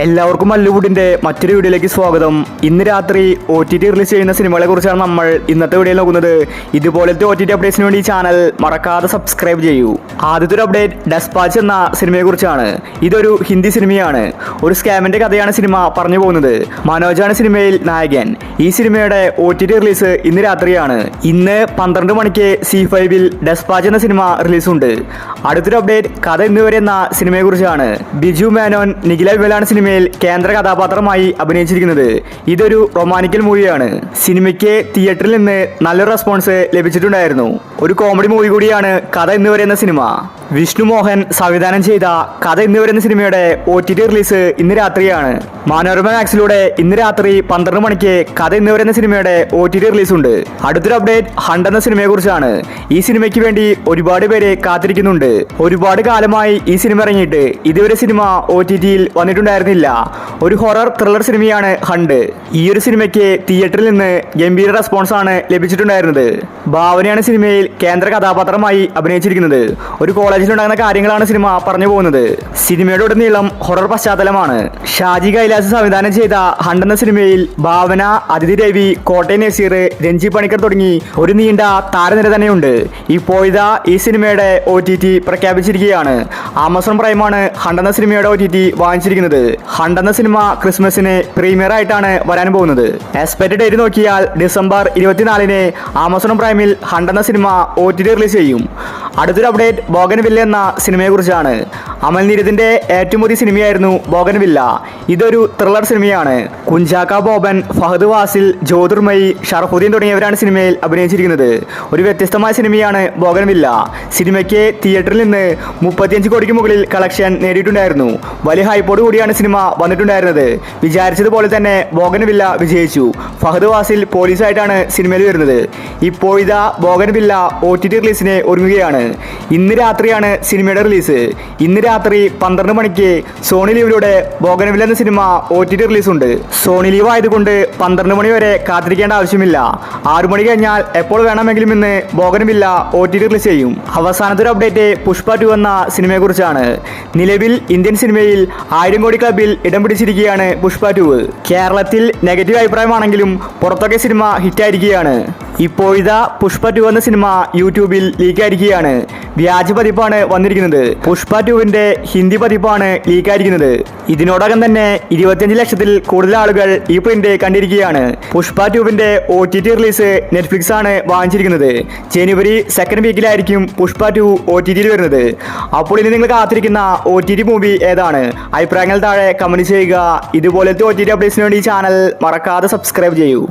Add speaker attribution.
Speaker 1: എല്ലാവർക്കും മല്ലുവുഡിന്റെ മറ്റൊരു വീഡിയോയിലേക്ക് സ്വാഗതം. ഇന്ന് രാത്രി OTT റിലീസ് ചെയ്യുന്ന സിനിമകളെ കുറിച്ചാണ് നമ്മൾ ഇന്നത്തെ വീഡിയോയിൽ നോക്കുന്നത്. ഇതുപോലത്തെ OTT അപ്ഡേറ്റ്സിന് വേണ്ടി ചാനൽ മറക്കാതെ സബ്സ്ക്രൈബ് ചെയ്യൂ. ആദ്യത്തെ ഒരു അപ്ഡേറ്റ് ഡെസ്പാച്ച് എന്ന സിനിമയെ കുറിച്ചാണ്. ഇതൊരു ഹിന്ദി സിനിമയാണ്. ഒരു സ്കാമിന്റെ കഥയാണ് സിനിമ പറഞ്ഞു പോകുന്നത്. മനോജാണ് സിനിമയിൽ നായകൻ. ഈ സിനിമയുടെ OTT റിലീസ് ഇന്ന് രാത്രിയാണ്. ഇന്ന് 12 മണിക്ക് C5-ൽ ഡെസ്പാച്ച് എന്ന സിനിമ റിലീസുണ്ട്. അടുത്തൊരു അപ്ഡേറ്റ് കഥ ഇന്നുവരെ എന്ന സിനിമയെ കുറിച്ചാണ്. ബിജു മേനോൻ, നിഖില വിമലാണ് സിനിമയിൽ കേന്ദ്ര കഥാപാത്രമായി അഭിനയിച്ചിരിക്കുന്നത്. ഇതൊരു റൊമാൻറ്റിക്കൽ മൂവിയാണ്. സിനിമയ്ക്ക് തിയേറ്ററിൽ നിന്ന് നല്ലൊരു റെസ്പോൺസ് ലഭിച്ചിട്ടുണ്ടായിരുന്നു. ഒരു കോമഡി മൂവി കൂടിയാണ് കഥ ഇന്നുവരെ എന്ന സിനിമ. വിഷ്ണു മോഹൻ സംവിധാനം ചെയ്ത കഥ ഇന്നുവരെ എന്ന സിനിമയുടെ OTT റിലീസ് ഇന്ന് രാത്രിയാണ്. മനോരമ മാക്സിലൂടെ ഇന്ന് രാത്രി 12 മണിക്ക് കഥ ഇന്നുവരെ എന്ന സിനിമയുടെ OTT റിലീസ് ഉണ്ട്. അടുത്തൊരു അപ്ഡേറ്റ് ഹണ്ട് എന്ന സിനിമയെ കുറിച്ചാണ്. ഈ സിനിമയ്ക്ക് വേണ്ടി ഒരുപാട് പേര് കാത്തിരിക്കുന്നുണ്ട്. ഒരുപാട് കാലമായി ഈ സിനിമ ഇറങ്ങിയിട്ട് ഇതുവരെ സിനിമ OTTയിൽ വന്നിട്ടുണ്ടായിരുന്നില്ല. ഒരു ഹൊറർ ത്രില്ലർ സിനിമയാണ് ഹണ്ട്. ഈ ഒരു സിനിമയ്ക്ക് തിയേറ്ററിൽ നിന്ന് ഗംഭീര റെസ്പോൺസ് ആണ് ലഭിച്ചിട്ടുണ്ടായിരുന്നത്. ഭാവനയാണ് സിനിമയിൽ കേന്ദ്ര കഥാപാത്രമായി അഭിനയിച്ചിരിക്കുന്നത്. ഒരു കോളേജിലുണ്ടാകുന്ന കാര്യങ്ങളാണ് സിനിമ പറഞ്ഞു പോകുന്നത്. സിനിമയുടെ ഉടനീളം ഹൊറർ പശ്ചാത്തലമാണ്. ഷാജി കൈലാസ് സംവിധാനം ചെയ്ത ഹണ്ട് എന്ന സിനിമയിൽ ഭാവന, അതിഥി രവി, കോട്ടയം നസീർ, രഞ്ജി പണിക്കർ തുടങ്ങി ഒരു നീണ്ട താരനിര തന്നെയുണ്ട്. ഇപ്പോഴിതാ ഈ സിനിമയുടെ OTT പ്രഖ്യാപിച്ചിരിക്കുകയാണ്. ആമസോൺ പ്രൈമാണ് ഹണ്ട് എന്ന സിനിമയുടെ OTT വാങ്ങിച്ചിരിക്കുന്നത്. ഹണ്ട് എന്ന സിനിമ ക്രിസ്മസിന് പ്രീമിയർ ആയിട്ടാണ് വരാൻ പോകുന്നത്. എക്സ്പെക്റ്റഡ് ഡേറ്റ് നോക്കിയാൽ ഡിസംബർ 24-ന് ആമസോൺ പ്രൈമിൽ ഹണ്ട് എന്ന സിനിമ OTT റിലീസ് ചെയ്യും. അടുത്തൊരു അപ്ഡേറ്റ് ബോഗൻവില്ല എന്ന സിനിമയെ കുറിച്ചാണ്. അമൽ നീരദിന്റെ ഏറ്റവും പുതിയ സിനിമയായിരുന്നു ബോഗൻവില്ല. ഇതൊരു ത്രില്ലർ സിനിമയാണ്. കുഞ്ചാക്ക ബോബൻ, ഫഹദ് വാസിൽ, ജ്യോതിർമയി, ഷറഫുദ്ദീൻ തുടങ്ങിയവരാണ് സിനിമയിൽ അഭിനയിച്ചിരിക്കുന്നത്. ഒരു വ്യത്യസ്തമായ സിനിമയാണ് ബോഗൻവില്ല. സിനിമയ്ക്ക് തിയേറ്ററിൽ നിന്ന് 35 കോടിക്ക് മുകളിൽ കളക്ഷൻ നേടിയിട്ടുണ്ടായിരുന്നു. വലിയ ഹൈപ്പോട് കൂടിയാണ് സിനിമ വന്നിട്ടുണ്ടായിരുന്നത്. വിചാരിച്ചതുപോലെ തന്നെ ബോഗൻവില്ല വിജയിച്ചു. ഫഹദ് വാസിൽ പോലീസായിട്ടാണ് സിനിമയിൽ വരുന്നത്. ഇപ്പോഴിതാ ബോഗൻവില്ല OTT റിലീസിന് ഒരുങ്ങുകയാണ്. ഇന്ന് രാത്രിയാണ് സിനിമയുടെ റിലീസ്. ഇന്ന് രാത്രി 12 മണിക്ക് സോണി ലീവിലൂടെ ബോഗൻവില്ല എന്ന സിനിമ OTT റിലീസുണ്ട്. സോണി ലീവ് ആയതുകൊണ്ട് 12 മണി വരെ കാത്തിരിക്കേണ്ട ആവശ്യമില്ല. 6 മണി കഴിഞ്ഞാൽ എപ്പോൾ വേണമെങ്കിലും ഇന്ന് ബോഗൻവില്ല OTT റിലീസ് ചെയ്യും. അവസാനത്തെ ഒരു അപ്ഡേറ്റ് പുഷ്പ 2 എന്ന സിനിമയെ കുറിച്ചാണ്. നിലവിൽ ഇന്ത്യൻ സിനിമയിൽ 1000 കോടി ക്ലബിൽ ഇടം പിടിച്ചിരിക്കുകയാണ് പുഷ്പ 2. കേരളത്തിൽ നെഗറ്റീവ് അഭിപ്രായമാണെങ്കിലും പുറത്തൊക്കെ സിനിമ ഹിറ്റായിരിക്കുകയാണ്. ഇപ്പോഴിതാ പുഷ്പ 2 എന്ന സിനിമ യൂട്യൂബിൽ ലീക്കായിരിക്കുകയാണ്. വ്യാജ പതിപ്പാണ് വന്നിരിക്കുന്നത്. പുഷ്പ 2-ന്റെ ഹിന്ദി പതിപ്പാണ് ലീക്കായിരിക്കുന്നത്. ഇതിനോടകം തന്നെ 25 ലക്ഷത്തിൽ കൂടുതൽ ആളുകൾ ഈ പ്രിന്റ് കണ്ടിരിക്കുകയാണ്. പുഷ്പ 2-ന്റെ OTT റിലീസ് നെറ്റ്ഫ്ലിക്സ് ആണ് വാങ്ങിച്ചിരിക്കുന്നത്. ജനുവരി 2nd വീക്കിലായിരിക്കും പുഷ്പ 2 OTTയിൽ വരുന്നത്. അപ്പോൾ ഇനി നിങ്ങൾ കാത്തിരിക്കുന്ന OTT മൂവി ഏതാണ്? അഭിപ്രായങ്ങൾ താഴെ കമന്റ് ചെയ്യുക. ഇതുപോലത്തെ OTT അപ്ഡേറ്റ്സിന് വേണ്ടി ചാനൽ മറക്കാതെ സബ്സ്ക്രൈബ് ചെയ്യൂ.